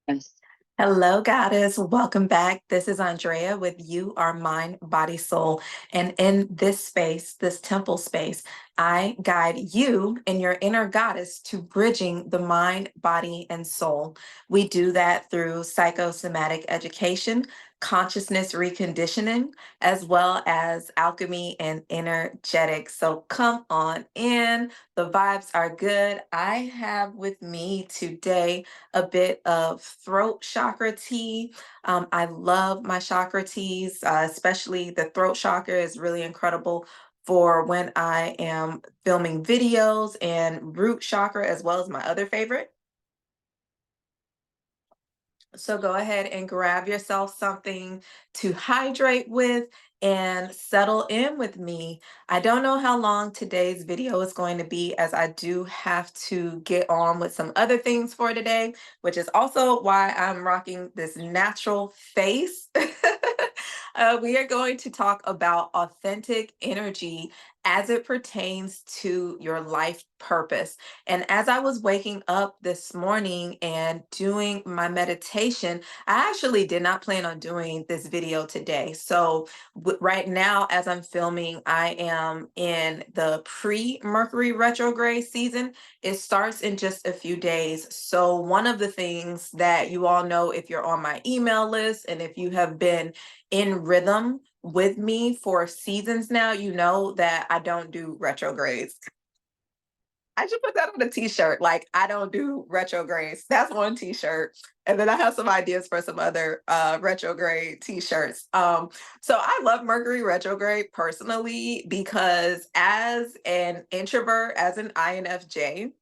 Yes. Hello, Goddess. Welcome back. This is Andrea with You Are Mind, Body, Soul. And in this space, this temple space, I guide you and your inner goddess to bridging the mind, body, and soul. We do that through psychosomatic education, consciousness reconditioning, as well as alchemy and energetics. So come on in. The vibes are good. I have with me today a bit of throat chakra tea. I love my chakra teas, especially the throat chakra is really incredible for when I am filming videos, and root chakra as well as my other favorite. So go ahead and grab yourself something to hydrate with and settle in with me. I don't know how long today's video is going to be, as I do have to get on with some other things for today, which is also why I'm rocking this natural face. We are going to talk about authentic energy as it pertains to your life purpose. And as I was waking up this morning and doing my meditation, I actually did not plan on doing this video today. So right now, as I'm filming, I am in the pre-Mercury retrograde season. It starts in just a few days. So one of the things that you all know, if you're on my email list and if you have been in rhythm with me for seasons now, you know that I don't do retrogrades. I should put that on a t-shirt. Like, I don't do retrogrades. That's one t-shirt. And then I have some ideas for some other retrograde t-shirts. So I love Mercury retrograde personally because as an introvert, as an INFJ,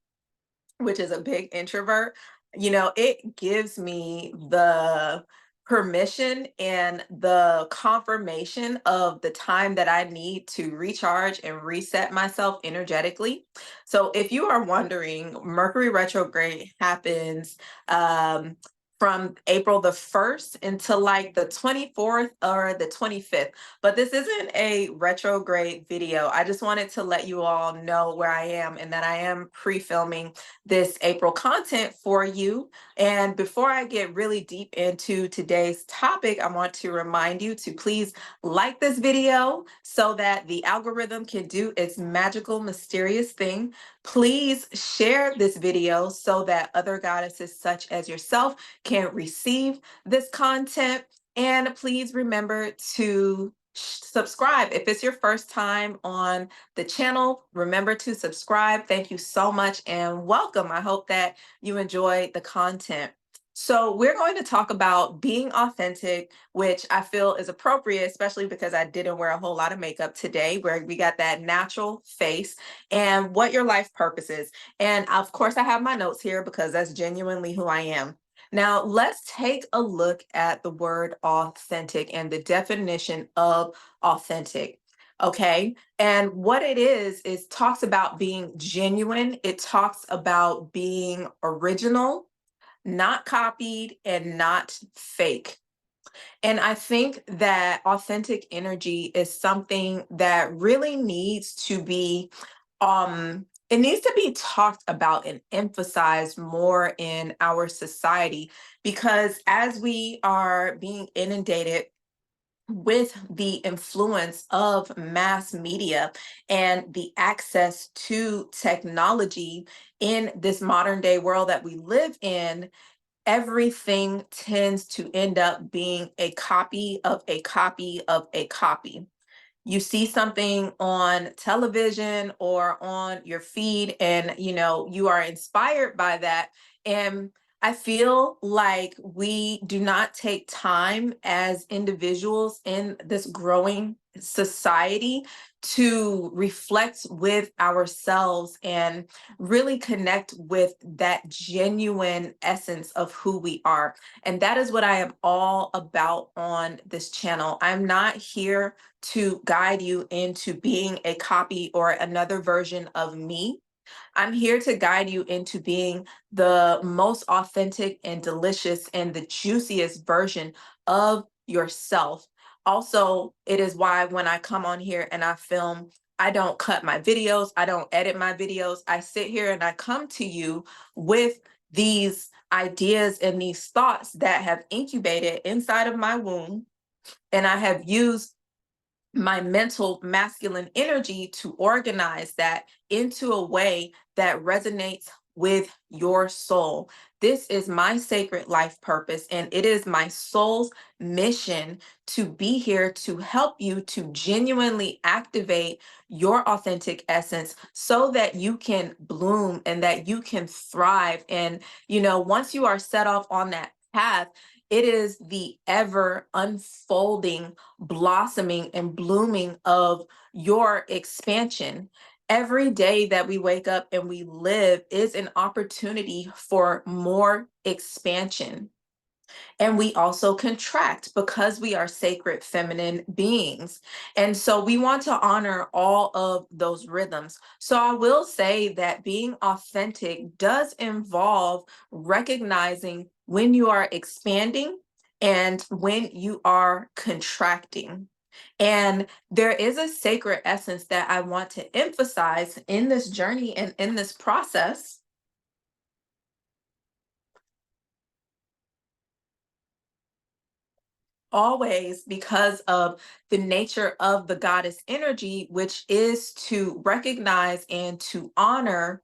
which is a big introvert, it gives me the permission and the confirmation of the time that I need to recharge and reset myself energetically. So if you are wondering, Mercury retrograde happens from April the 1st until like the 24th or the 25th. But this isn't a retrograde video. I just wanted to let you all know where I am and that I am pre-filming this April content for you. And before I get really deep into today's topic, I want to remind you to please like this video so that the algorithm can do its magical, mysterious thing. Please share this video so that other goddesses such as yourself can receive this content. And please remember to subscribe. If it's your first time on the channel, remember to subscribe. Thank you so much and welcome. I hope that you enjoy the content. So we're going to talk about being authentic, which I feel is appropriate, especially because I didn't wear a whole lot of makeup today, where we got that natural face, and what your life purpose is. And of course, I have my notes here because that's genuinely who I am. Now, let's take a look at the word authentic and the definition of authentic. Okay. And what it is talks about being genuine. It talks about being original, not copied, and not fake. And I think that authentic energy is something that really needs to be it needs to be talked about and emphasized more in our society, because as we are being inundated with the influence of mass media and the access to technology in this modern day world that we live in, everything tends to end up being a copy of a copy of a copy. You see something on television or on your feed, and you are inspired by that. And I feel like we do not take time as individuals in this growing society to reflect with ourselves and really connect with that genuine essence of who we are. And that is what I am all about on this channel. I'm not here to guide you into being a copy or another version of me. I'm here to guide you into being the most authentic and delicious and the juiciest version of yourself. Also, it is why when I come on here and I film, I don't cut my videos, I don't edit my videos. I sit here and I come to you with these ideas and these thoughts that have incubated inside of my womb, and I have used my mental masculine energy to organize that into a way that resonates with your soul. This is my sacred life purpose, and it is my soul's mission to be here to help you to genuinely activate your authentic essence so that you can bloom and that you can thrive. And, once you are set off on that path, it is the ever unfolding blossoming and blooming of your expansion. Every day that we wake up and we live is an opportunity for more expansion. And we also contract because we are sacred feminine beings. And so we want to honor all of those rhythms. So I will say that being authentic does involve recognizing when you are expanding and when you are contracting. And there is a sacred essence that I want to emphasize in this journey and in this process. Always, because of the nature of the goddess energy, which is to recognize and to honor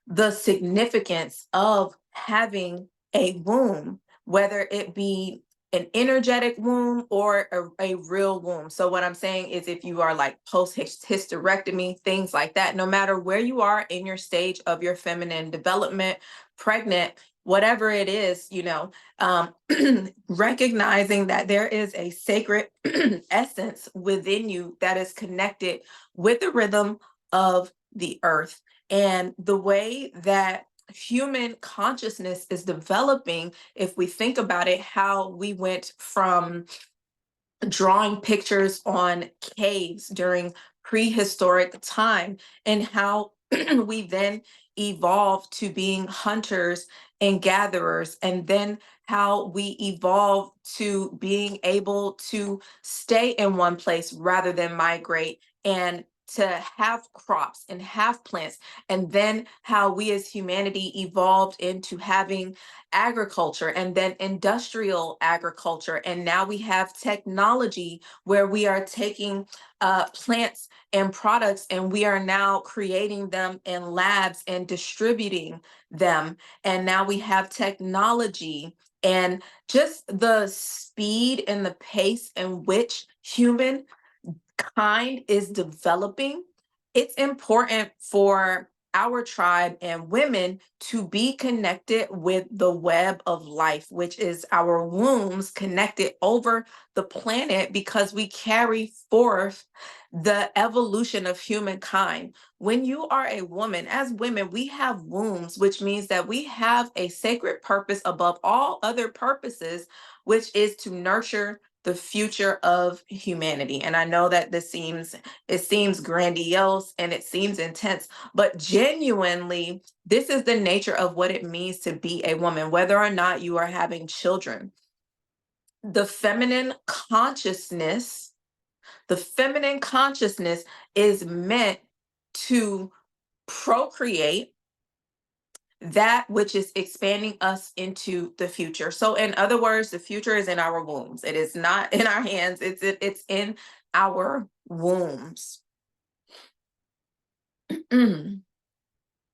the significance of having a womb, whether it be an energetic womb or a real womb. So, what I'm saying is, if you are like post hysterectomy, things like that, no matter where you are in your stage of your feminine development, pregnant, whatever it is, recognizing that there is a sacred essence within you that is connected with the rhythm of the earth. And the way that human consciousness is developing, if we think about it, how we went from drawing pictures on caves during prehistoric time and how we then evolved to being hunters and gatherers, and then how we evolved to being able to stay in one place rather than migrate, and to have crops and have plants, and then how we as humanity evolved into having agriculture and then industrial agriculture. And now we have technology where we are taking plants and products and we are now creating them in labs and distributing them. And now we have technology and just the speed and the pace in which human kind is developing. It's important for our tribe and women to be connected with the web of life, which is our wombs connected over the planet, because we carry forth the evolution of humankind. When you are a woman, as women, we have wombs, which means that we have a sacred purpose above all other purposes, which is to nurture the future of humanity. And I know that it seems grandiose and it seems intense, but genuinely, this is the nature of what it means to be a woman, whether or not you are having children. The feminine consciousness, the feminine consciousness is meant to procreate that which is expanding us into the future. So in other words, the future is in our wombs. It is not in our hands. It's in our wombs.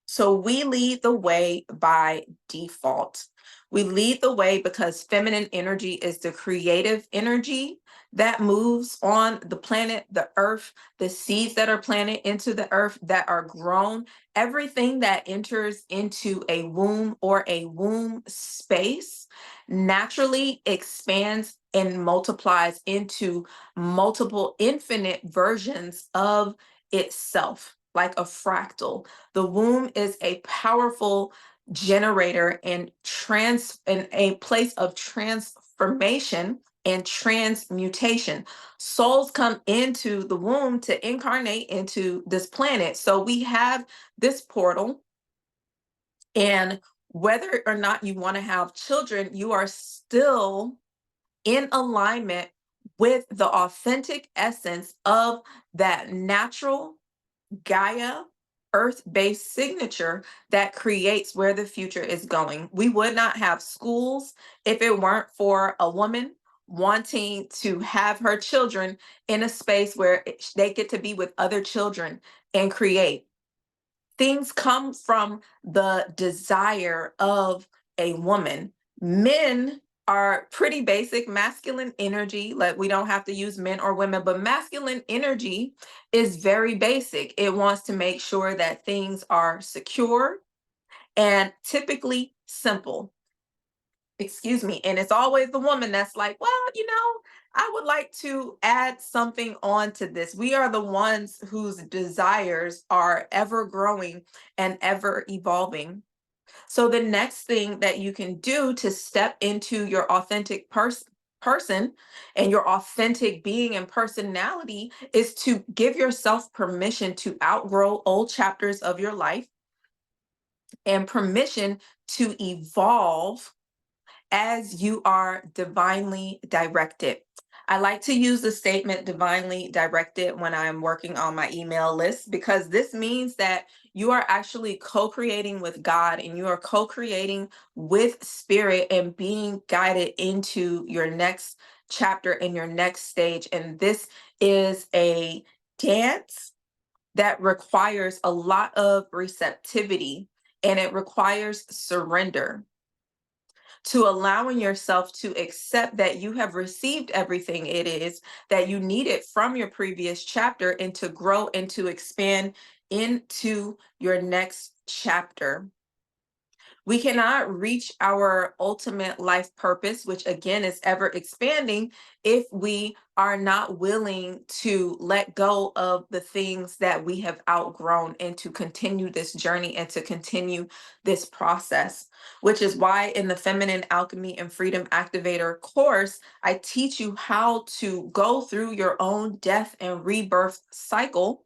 So we lead the way by default. We lead the way because feminine energy is the creative energy that moves on the planet, the earth, the seeds that are planted into the earth that are grown. Everything that enters into a womb or a womb space naturally expands and multiplies into multiple infinite versions of itself, like a fractal. The womb is a powerful generator and a place of transformation and transmutation. Souls come into the womb to incarnate into this planet. So we have this portal, and whether or not you want to have children, you are still in alignment with the authentic essence of that natural Gaia earth-based signature that creates where the future is going. We would not have schools if it weren't for a woman wanting to have her children in a space where they get to be with other children and create. Things come from the desire of a woman. Men are pretty basic masculine energy. Like, we don't have to use men or women, but masculine energy is very basic. It wants to make sure that things are secure and typically simple. Excuse me. And it's always the woman that's like, well, I would like to add something on to this. We are the ones whose desires are ever growing and ever evolving. So the next thing that you can do to step into your authentic person and your authentic being and personality is to give yourself permission to outgrow old chapters of your life and permission to evolve as you are divinely directed. I like to use the statement divinely directed when I'm working on my email list, because this means that you are actually co-creating with God and you are co-creating with spirit and being guided into your next chapter and your next stage. And this is a dance that requires a lot of receptivity, and it requires surrender, to allowing yourself to accept that you have received everything it is that you needed from your previous chapter, and to grow and to expand into your next chapter. We cannot reach our ultimate life purpose, which again is ever expanding, if we are not willing to let go of the things that we have outgrown and to continue this journey and to continue this process. Which is why in the Feminine Alchemy and Freedom Activator course, I teach you how to go through your own death and rebirth cycle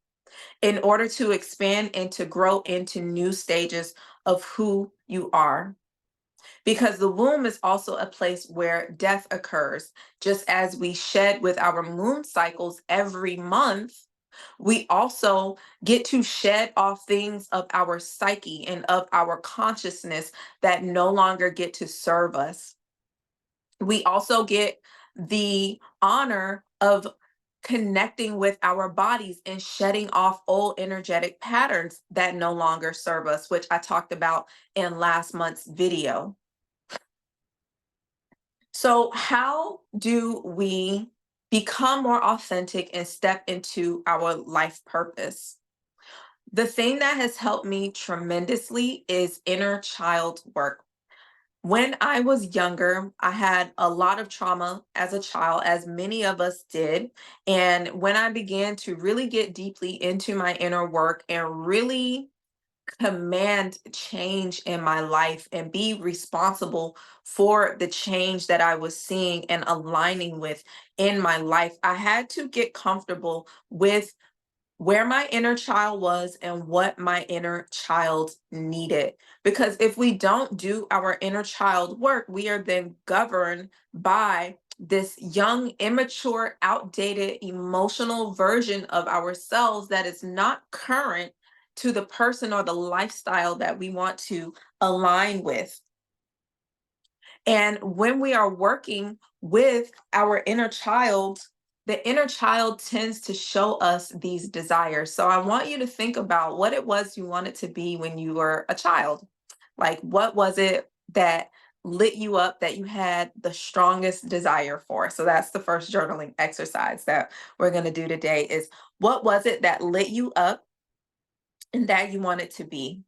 in order to expand and to grow into new stages of who you are. Because the womb is also a place where death occurs. Just as we shed with our moon cycles every month, we also get to shed off things of our psyche and of our consciousness that no longer get to serve us. We also get the honor of connecting with our bodies and shedding off old energetic patterns that no longer serve us, which I talked about in last month's video. So, how do we become more authentic and step into our life purpose? The thing that has helped me tremendously is inner child work. When I was younger, I had a lot of trauma as a child, as many of us did. And when I began to really get deeply into my inner work and really command change in my life and be responsible for the change that I was seeing and aligning with in my life, I had to get comfortable with where my inner child was and what my inner child needed. Because if we don't do our inner child work, we are then governed by this young, immature, outdated, emotional version of ourselves that is not current to the person or the lifestyle that we want to align with. And when we are working with our inner child, the inner child tends to show us these desires. So I want you to think about what it was you wanted to be when you were a child. Like, what was it that lit you up, that you had the strongest desire for? So that's the first journaling exercise that we're going to do today, is what was it that lit you up and that you wanted to be?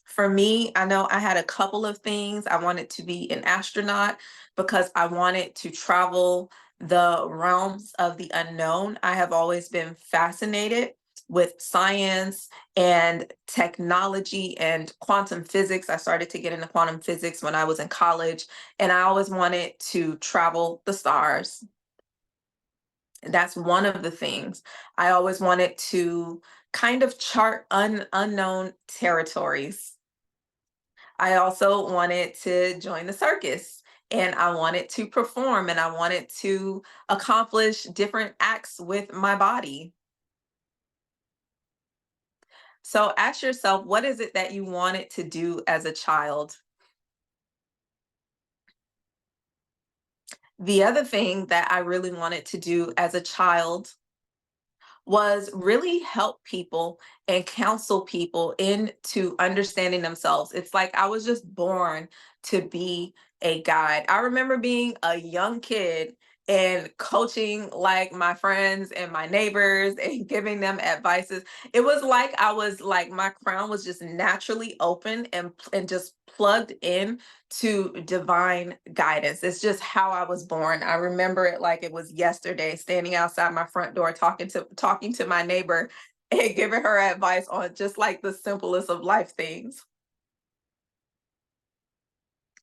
For me, I know I had a couple of things. I wanted to be an astronaut because I wanted to travel the realms of the unknown. I have always been fascinated with science and technology and quantum physics. I started to get into quantum physics when I was in college, and I always wanted to travel the stars. That's one of the things. I always wanted to kind of chart unknown territories. I also wanted to join the circus, and I wanted to perform, and I wanted to accomplish different acts with my body. So ask yourself, what is it that you wanted to do as a child? The other thing that I really wanted to do as a child was really help people and counsel people into understanding themselves. It's like I was just born to be a guide. I remember being a young kid and coaching like my friends and my neighbors and giving them advices. It was like I was like my crown was just naturally open and just plugged in to divine guidance. It's just how I was born. I remember it like it was yesterday, standing outside my front door talking to my neighbor and giving her advice on just like the simplest of life things.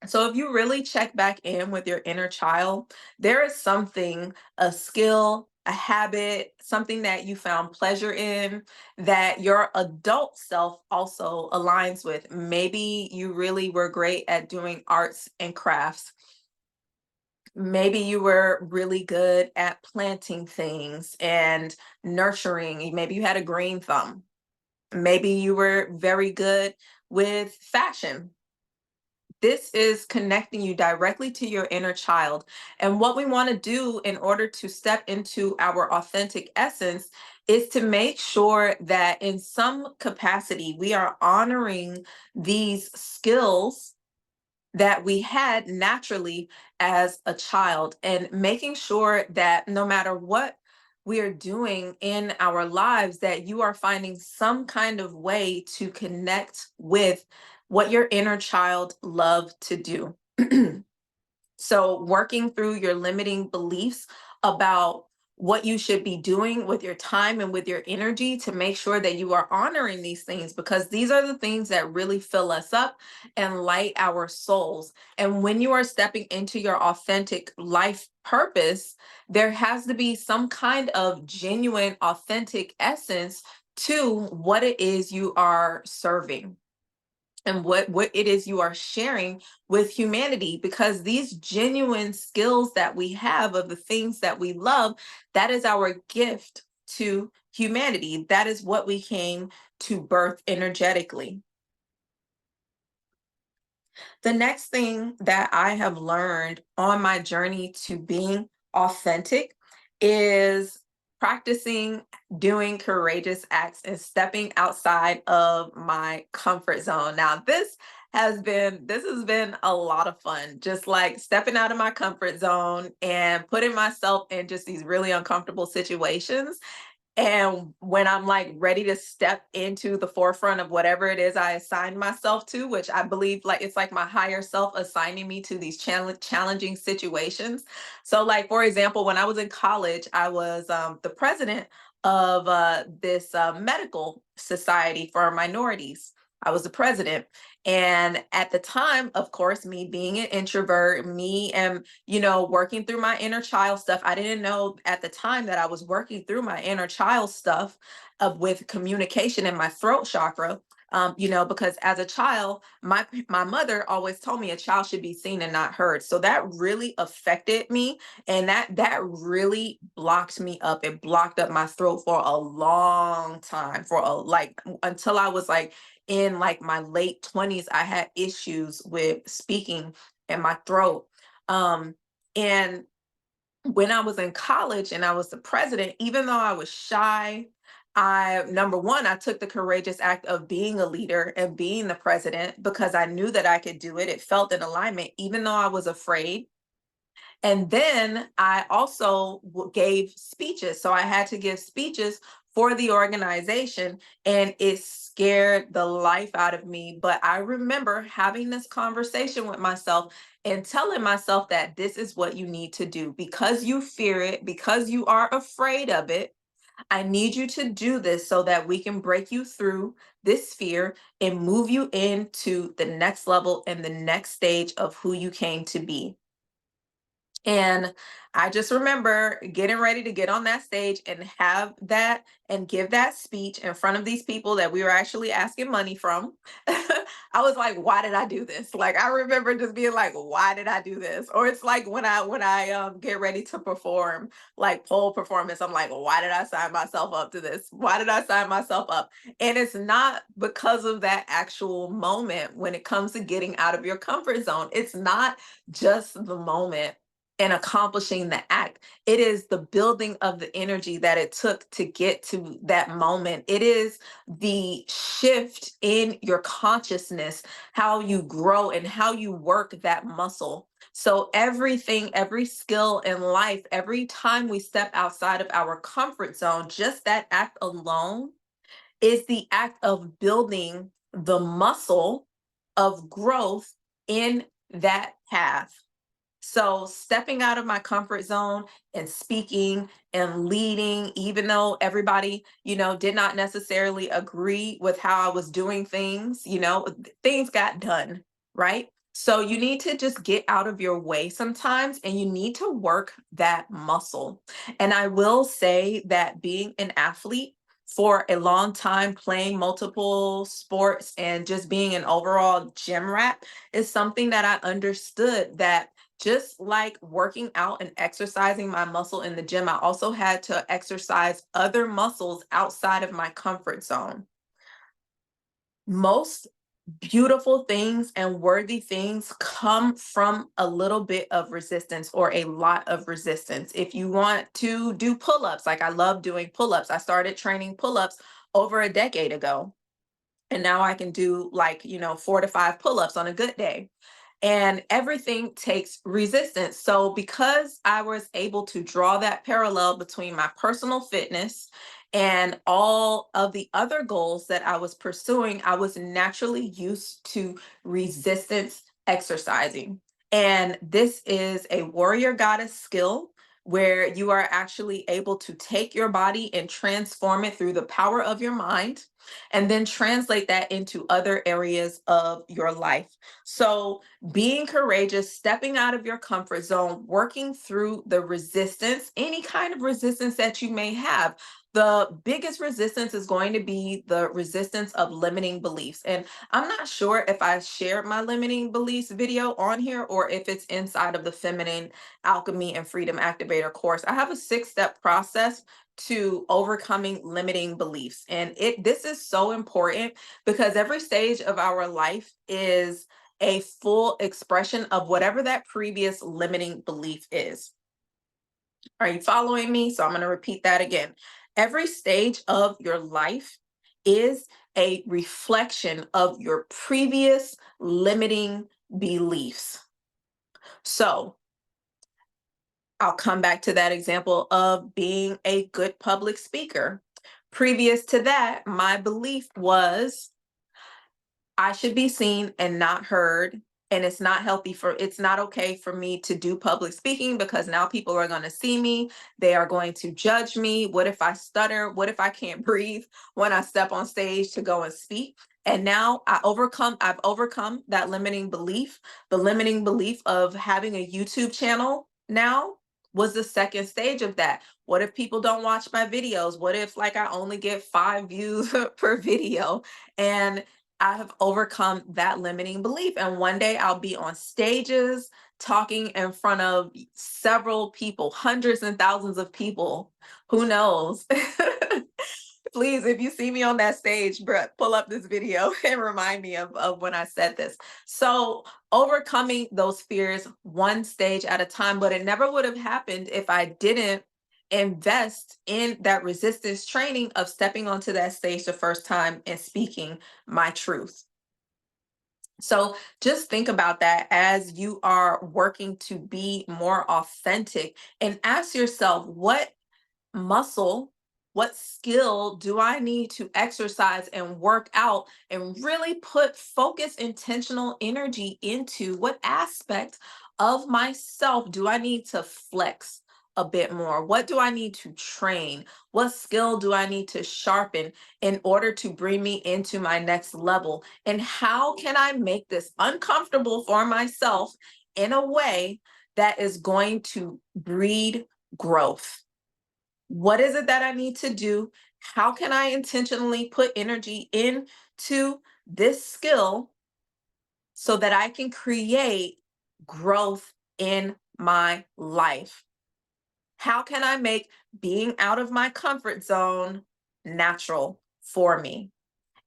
So if you really check back in with your inner child, there is something, a skill, a habit, something that you found pleasure in that your adult self also aligns with. Maybe you really were great at doing arts and crafts. Maybe you were really good at planting things and nurturing. Maybe you had a green thumb. Maybe you were very good with fashion. This is connecting you directly to your inner child. And what we want to do in order to step into our authentic essence is to make sure that in some capacity we are honoring these skills that we had naturally as a child and making sure that no matter what we are doing in our lives that you are finding some kind of way to connect with what your inner child loved to do. So, working through your limiting beliefs about what you should be doing with your time and with your energy to make sure that you are honoring these things, because these are the things that really fill us up and light our souls. And when you are stepping into your authentic life purpose, there has to be some kind of genuine, authentic essence to what it is you are serving and what it is you are sharing with humanity, because these genuine skills that we have of the things that we love, that is our gift to humanity. That is what we came to birth energetically. The next thing that I have learned on my journey to being authentic is practicing doing courageous acts and stepping outside of my comfort zone. Now, this has been a lot of fun, just like stepping out of my comfort zone and putting myself in just these really uncomfortable situations, and when I'm like ready to step into the forefront of whatever it is I assigned myself to, which I believe like it's like my higher self assigning me to these challenging situations. So, like for example, when I was in college, I was the president of this medical society for minorities. I was the president. And at the time, of course, me being an introvert, me and working through my inner child stuff. I didn't know at the time that I was working through my inner child stuff of with communication in my throat chakra. Because as a child, my mother always told me a child should be seen and not heard. So that really affected me, and that really blocked me up. It blocked up my throat for a long time, for a like until I was like in like my late 20s. I had issues with speaking in my throat. And when I was in college and I was the president, even though I was shy, I, number one, I took the courageous act of being a leader and being the president because I knew that I could do it. It felt in alignment, even though I was afraid. And then I also gave speeches. So I had to give speeches for the organization, and it scared the life out of me. But I remember having this conversation with myself and telling myself that this is what you need to do because you fear it, because you are afraid of it. I need you to do this so that we can break you through this fear and move you into the next level and the next stage of who you came to be. And I just remember getting ready to get on that stage and have that and give that speech in front of these people that we were actually asking money from. I was like, why did I do this? Like, I remember just being like, why did I do this? Or it's like when I get ready to perform like pole performance, I'm like, why did I sign myself up to this? Why did I sign myself up? And it's not because of that actual moment when it comes to getting out of your comfort zone. It's not just the moment and accomplishing the act. It is the building of the energy that it took to get to that moment. It is the shift in your consciousness, how you grow and how you work that muscle. So, everything, every skill in life, every time we step outside of our comfort zone, just that act alone is the act of building the muscle of growth in that path. So stepping out of my comfort zone and speaking and leading, even though everybody, did not necessarily agree with how I was doing things, things got done, right? So you need to just get out of your way sometimes and you need to work that muscle. And I will say that being an athlete for a long time, playing multiple sports and just being an overall gym rat is something that I understood that just like working out and exercising my muscle in the gym, I also had to exercise other muscles outside of my comfort zone. Most beautiful things and worthy things come from a little bit of resistance or a lot of resistance. If you want to do pull ups, like I love doing pull ups, I started training pull ups over a decade ago. And now I can do like, 4 to 5 pull ups on a good day, and everything takes resistance. So, because I was able to draw that parallel between my personal fitness and all of the other goals that I was pursuing, I was naturally used to resistance exercising. And this is a warrior goddess skill where you are actually able to take your body and transform it through the power of your mind and then translate that into other areas of your life. So, being courageous, stepping out of your comfort zone, working through the resistance, any kind of resistance that you may have. The biggest resistance is going to be the resistance of limiting beliefs. And I'm not sure if I shared my limiting beliefs video on here or if it's inside of the Feminine Alchemy and Freedom Activator course. I have a 6-step process to overcoming limiting beliefs. And this is so important because every stage of our life is a full expression of whatever that previous limiting belief is. Are you following me? So I'm going to repeat that again. Every stage of your life is a reflection of your previous limiting beliefs. So I'll come back to that example of being a good public speaker. Previous to that, my belief was I should be seen and not heard. And it's not okay for me to do public speaking because now people are going to see me. They are going to judge me. What if I stutter? What if I can't breathe when I step on stage to go and speak? And now I've overcome that limiting belief. The limiting belief of having a YouTube channel now was the second stage of that. What if people don't watch my videos? What if like I only get 5 views per video? And I have overcome that limiting belief. And one day I'll be on stages talking in front of several people, hundreds and thousands of people. Who knows? Please, if you see me on that stage, bruh, pull up this video and remind me of when I said this. So, overcoming those fears one stage at a time, but it never would have happened if I didn't invest in that resistance training of stepping onto that stage the first time and speaking my truth. So just think about that as you are working to be more authentic and ask yourself, muscle, what skill do I need to exercise and work out and really put focus, intentional energy into? What aspect of myself do I need to flex a bit more? What do I need to train? What skill do I need to sharpen in order to bring me into my next level? And how can I make this uncomfortable for myself in a way that is going to breed growth. What is it that I need to do? How can I intentionally put energy into this skill so that I can create growth in my life? How can I make being out of my comfort zone natural for me?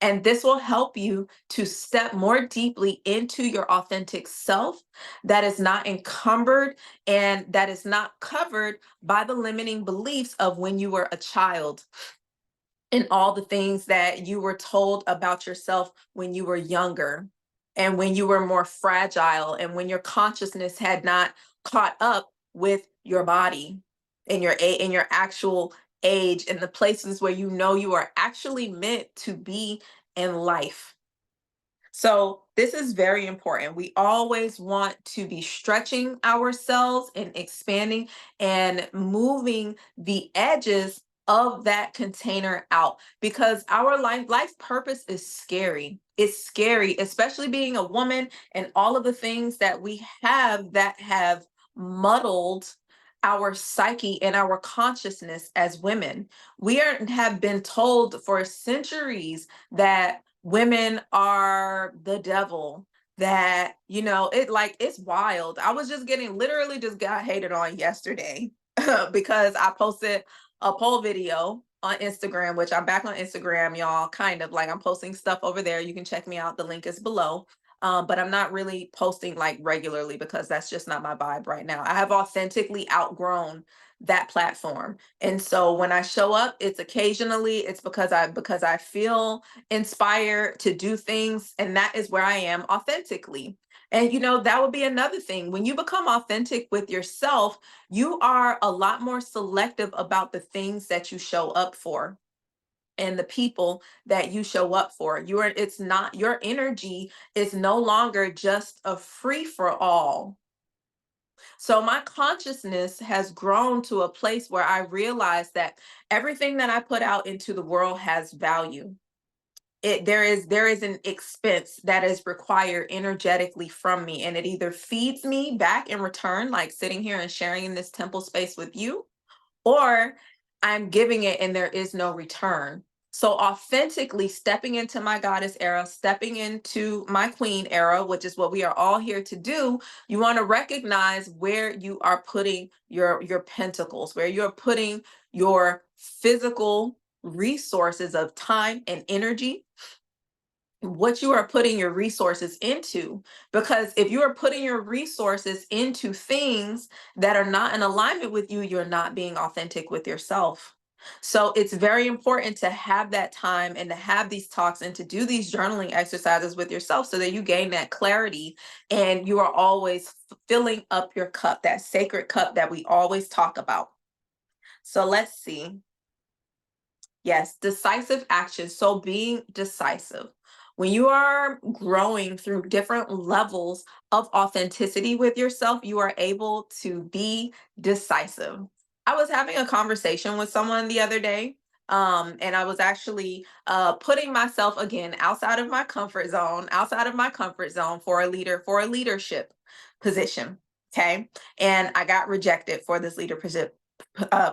And this will help you to step more deeply into your authentic self that is not encumbered and that is not covered by the limiting beliefs of when you were a child and all the things that you were told about yourself when you were younger and when you were more fragile and when your consciousness had not caught up with your body and in your actual age and the places where you know you are actually meant to be in life. So this is very important. We always want to be stretching ourselves and expanding and moving the edges of that container out because our life purpose is scary. It's scary, especially being a woman and all of the things that we have that have muddled our psyche and our consciousness as women. Have been told for centuries that women are the devil, that it's wild. I was just getting literally just got hated on yesterday because I posted a poll video on Instagram, which I'm back on Instagram, y'all. Kind of like I'm posting stuff over there. You can check me out, the link is below. But I'm not really posting like regularly because that's just not my vibe right now. I have authentically outgrown that platform, and so when I show up, it's occasionally, it's because I feel inspired to do things, and that is where I am authentically. And that would be another thing. When you become authentic with yourself, you are a lot more selective about the things that you show up for and the people that you show up for. It's not, your energy is no longer just a free for all. So my consciousness has grown to a place where I realize that everything that I put out into the world has value. There is an expense that is required energetically from me, and it either feeds me back in return, like sitting here and sharing in this temple space with you, or I'm giving it and there is no return. So authentically stepping into my goddess era, stepping into my queen era, which is what we are all here to do, you want to recognize where you are putting your pentacles, where you're putting your physical resources of time and energy, what you are putting your resources into. Because if you are putting your resources into things that are not in alignment with you, you're not being authentic with yourself. So it's very important to have that time and to have these talks and to do these journaling exercises with yourself so that you gain that clarity and you are always filling up your cup, that sacred cup that we always talk about. So let's see. Yes, decisive action. So being decisive. When you are growing through different levels of authenticity with yourself, you are able to be decisive. I was having a conversation with someone the other day, and I was actually putting myself again outside of my comfort zone for a leadership position. Okay. And I got rejected for this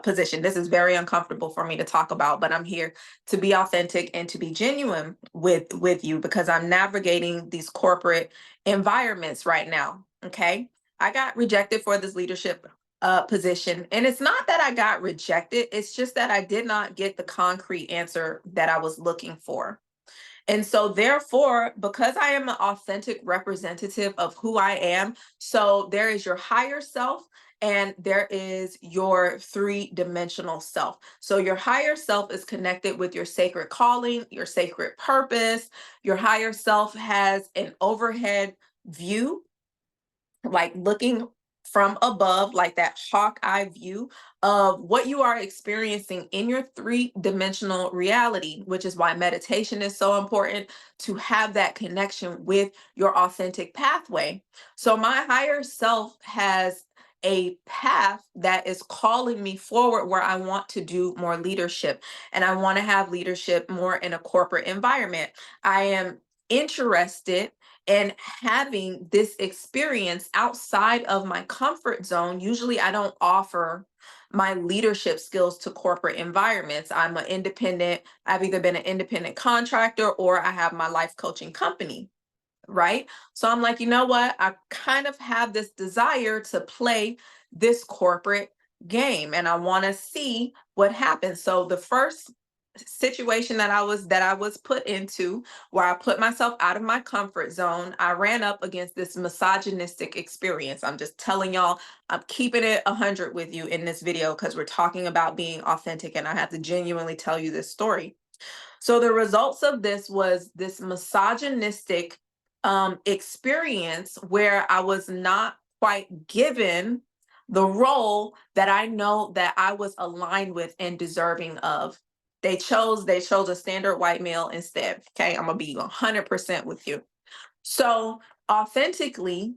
position. This is very uncomfortable for me to talk about, but I'm here to be authentic and to be genuine with you because I'm navigating these corporate environments right now. Okay, I got rejected for this leadership position, and it's not that I got rejected. It's just that I did not get the concrete answer that I was looking for. And so, therefore, because I am an authentic representative of who I am, so there is your higher self and there is your three-dimensional self. So, your higher self is connected with your sacred calling, your sacred purpose. Your higher self has an overhead view, like looking from above, like that hawk eye view of what you are experiencing in your three-dimensional reality, which is why meditation is so important, to have that connection with your authentic pathway. So my higher self has a path that is calling me forward where I want to do more leadership and I want to have leadership more in a corporate environment. I am interested and having this experience outside of my comfort zone. Usually I don't offer my leadership skills to corporate environments. I'm an independent, I've either been an independent contractor or I have my life coaching company, right? So I'm like, you know what? I kind of have this desire to play this corporate game and I want to see what happens. So the first situation that I was put into, where I put myself out of my comfort zone, I ran up against this misogynistic experience. I'm just telling y'all, I'm keeping it 100 with you in this video because we're talking about being authentic and I have to genuinely tell you this story. So the results of this was this misogynistic experience where I was not quite given the role that I know that I was aligned with and deserving of. They chose a standard white male instead. Okay, I'm gonna be 100% with you. So authentically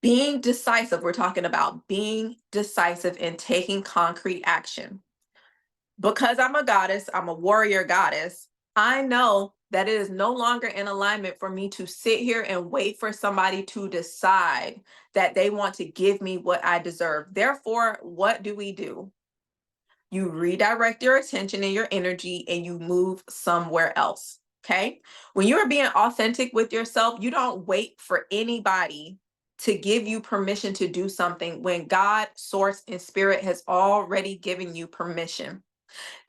being decisive, we're talking about being decisive and taking concrete action. Because I'm a goddess, I'm a warrior goddess, I know that it is no longer in alignment for me to sit here and wait for somebody to decide that they want to give me what I deserve. Therefore, what do? You redirect your attention and your energy and you move somewhere else. Okay. When you are being authentic with yourself, you don't wait for anybody to give you permission to do something when God, source, and spirit has already given you permission.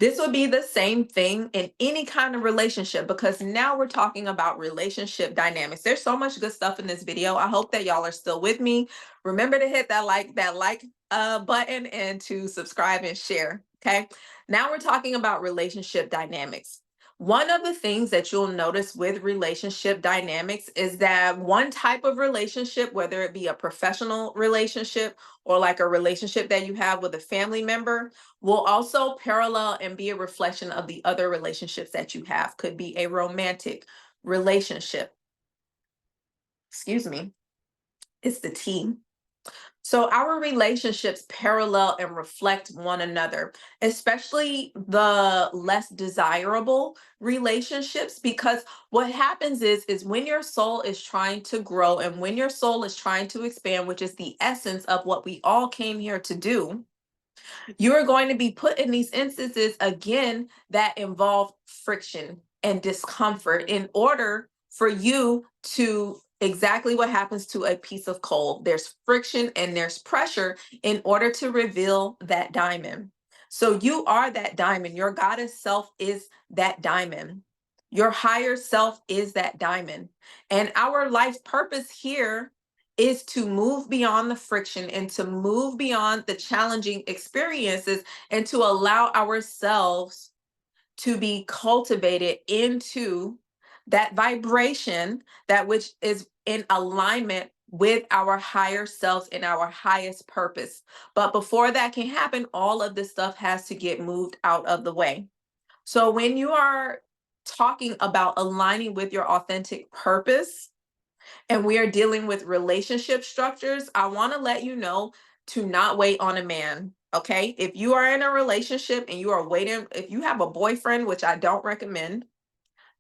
This would be the same thing in any kind of relationship because now we're talking about relationship dynamics. There's so much good stuff in this video. I hope that y'all are still with me. Remember to hit that like button and to subscribe and share. Okay. Now we're talking about relationship dynamics. One of the things that you'll notice with relationship dynamics is that one type of relationship, whether it be a professional relationship or like a relationship that you have with a family member, will also parallel and be a reflection of the other relationships that you have. Could be a romantic relationship. Excuse me. It's the T. So our relationships parallel and reflect one another, especially the less desirable relationships, because what happens is when your soul is trying to grow and when your soul is trying to expand, which is the essence of what we all came here to do, you're going to be put in these instances again that involve friction and discomfort in order for you to exactly what happens to a piece of coal. There's friction and there's pressure in order to reveal that diamond. So you are that diamond. Your goddess self is that diamond. Your higher self is that diamond. And our life purpose here is to move beyond the friction and to move beyond the challenging experiences and to allow ourselves to be cultivated into that vibration, that which is in alignment with our higher selves and our highest purpose. But before that can happen, all of this stuff has to get moved out of the way. So when you are talking about aligning with your authentic purpose, and we are dealing with relationship structures, I want to let you know to not wait on a man. Okay. If you are in a relationship and you are waiting, if you have a boyfriend, which I don't recommend,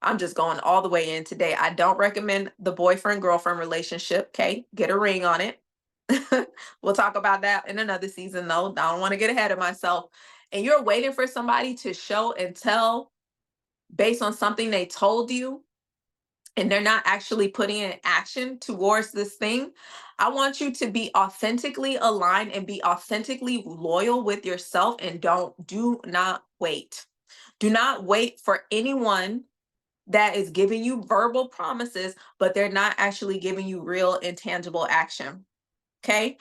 I'm just going all the way in today. I don't recommend the boyfriend girlfriend relationship. Okay. Get a ring on it. We'll talk about that in another season, though. I don't want to get ahead of myself. And you're waiting for somebody to show and tell based on something they told you and they're not actually putting in action towards this thing. I want you to be authentically aligned and be authentically loyal with yourself and do not wait. Do not wait for anyone that is giving you verbal promises, but they're not actually giving you real intangible action. Okay?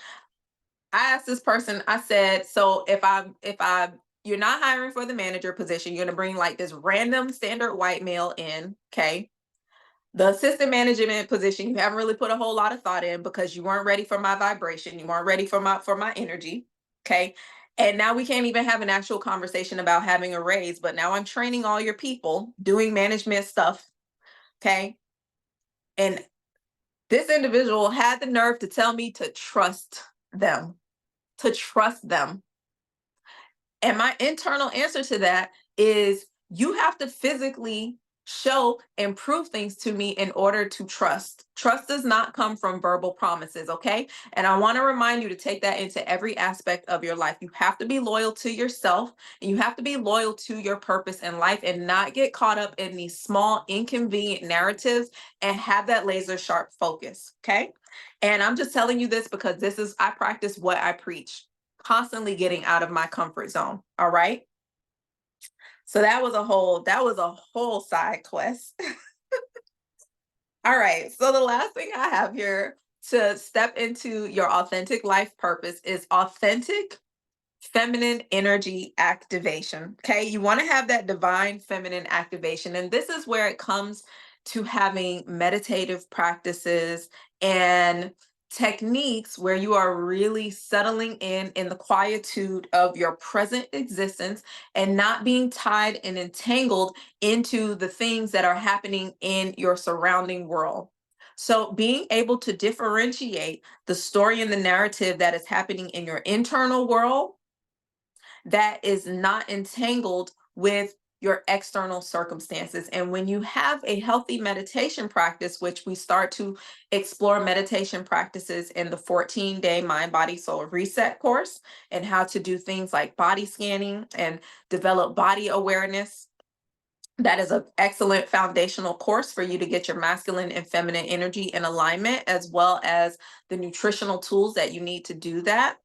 I asked this person, I said, so if I you're not hiring for the manager position, you're gonna bring like this random standard white male in, okay? The assistant management position, you haven't really put a whole lot of thought in because you weren't ready for my vibration. You weren't ready for my energy. Okay. And now we can't even have an actual conversation about having a raise, but now I'm training all your people doing management stuff. Okay. And this individual had the nerve to tell me to trust them, to trust them. And my internal answer to that is you have to physically show and prove things to me in order to trust. Trust does not come from verbal promises, okay? And I want to remind you to take that into every aspect of your life. You have to be loyal to yourself, and you have to be loyal to your purpose in life and not get caught up in these small, inconvenient narratives and have that laser sharp focus, okay? And I'm just telling you this because I practice what I preach, constantly getting out of my comfort zone, all right? So that was a whole side quest. All right. So the last thing I have here to step into your authentic life purpose is authentic feminine energy activation. Okay. You want to have that divine feminine activation. And this is where it comes to having meditative practices and techniques where you are really settling in the quietude of your present existence and not being tied and entangled into the things that are happening in your surrounding world. So, being able to differentiate the story and the narrative that is happening in your internal world that is not entangled with your external circumstances. And when you have a healthy meditation practice, which we start to explore meditation practices in the 14-day Mind, Body, Soul Reset course, and how to do things like body scanning and develop body awareness. That is an excellent foundational course for you to get your masculine and feminine energy in alignment, as well as the nutritional tools that you need to do that.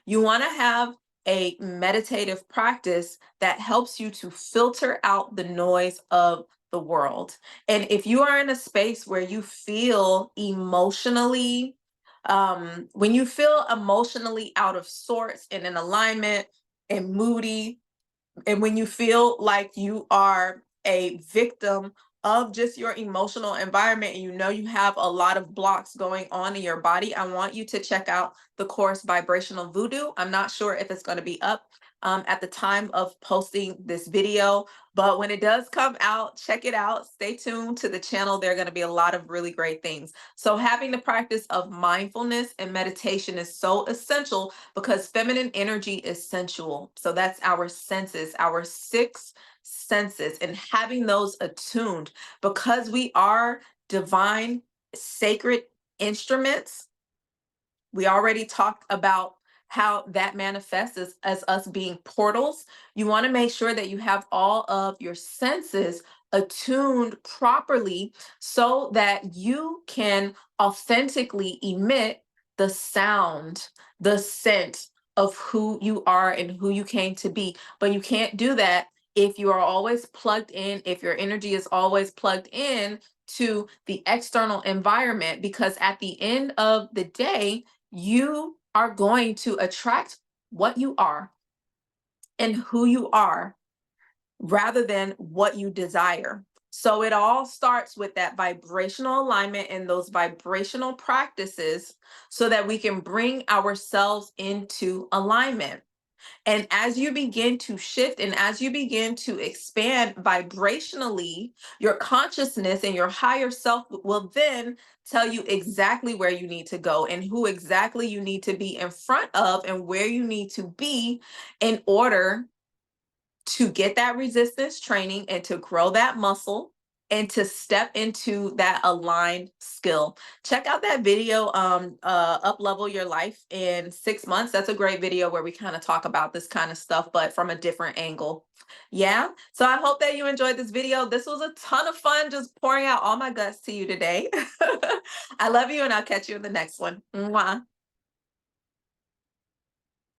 You want to have a meditative practice that helps you to filter out the noise of the world. And if you are in a space where you feel emotionally, when you feel emotionally out of sorts and in alignment and moody, and when you feel like you are a victim of just your emotional environment and you know you have a lot of blocks going on in your body, I want you to check out the course Vibrational Voodoo. I'm not sure if it's going to be up at the time of posting this video, but when it does come out, check it out. Stay tuned to the channel. There are going to be a lot of really great things. So having the practice of mindfulness and meditation is so essential because feminine energy is sensual. So that's our senses, our six senses, and having those attuned because we are divine, sacred instruments. We already talked about how that manifests as us being portals. You want to make sure that you have all of your senses attuned properly so that you can authentically emit the sound, the scent of who you are and who you came to be. But you can't do that if you are always plugged in, if your energy is always plugged in to the external environment, because at the end of the day, you are going to attract what you are and who you are rather than what you desire. So it all starts with that vibrational alignment and those vibrational practices so that we can bring ourselves into alignment. And as you begin to shift and as you begin to expand vibrationally, your consciousness and your higher self will then tell you exactly where you need to go and who exactly you need to be in front of and where you need to be in order to get that resistance training and to grow that muscle and to step into that aligned skill. Check out that video, Up Level Your Life in 6 months. That's a great video where we kind of talk about this kind of stuff, but from a different angle. Yeah. So I hope that you enjoyed this video. This was a ton of fun just pouring out all my guts to you today. I love you and I'll catch you in the next one. Mwah.